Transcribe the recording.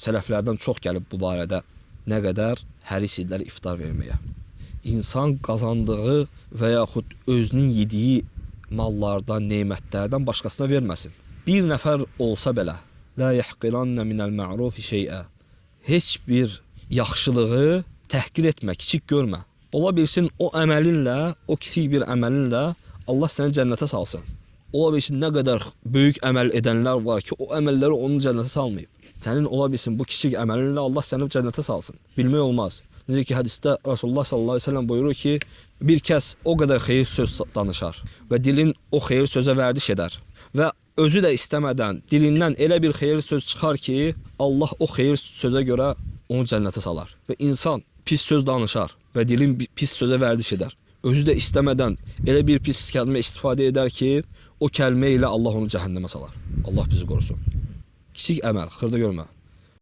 sələflərdən çox gəlib bu barədə nə qədər həris idilər iftar verməyə. İnsan qazandığı və yaxud özünün yediyi mallardan, nemətlərdən başqasına verməsin. Bir nəfər olsa belə, la yahqiranna minəl ma'rufi şey'a. Heç bir yaxşılığı təhqir etmə, kiçik görmə. Ola bilsin o əməlinlə, o kiçik bir əməlinlə Allah səni cənnətə salsın. Ola bilsin nə qədər böyük əməl edənlər var ki, o əməlləri onu cənnətə salmayıb. Sənin ola bilsin bu kiçik əməlinlə Allah səni cənnətə salsın. Bilmək olmaz. Necə ki, hədisdə Rasulullah sallallahu aleyhi ve sellem buyurur ki, bir kəs o qədər xeyir söz danışar və dilin o xeyir sözə vərdiş edər və özü də istəmədən dilindən elə bir xeyir söz çıxar ki, Allah o xeyir sözə görə onu cənnətə salar. Və insan pis söz danışar və dilin pis sözə vərdiş edər. Özü də istəmədən elə bir pis kəlmə istifadə edər ki, o kəlmə ilə Allah onu cəhənnəmə salar. Allah bizi qorusun. Kiçik əməl, xırda görmə.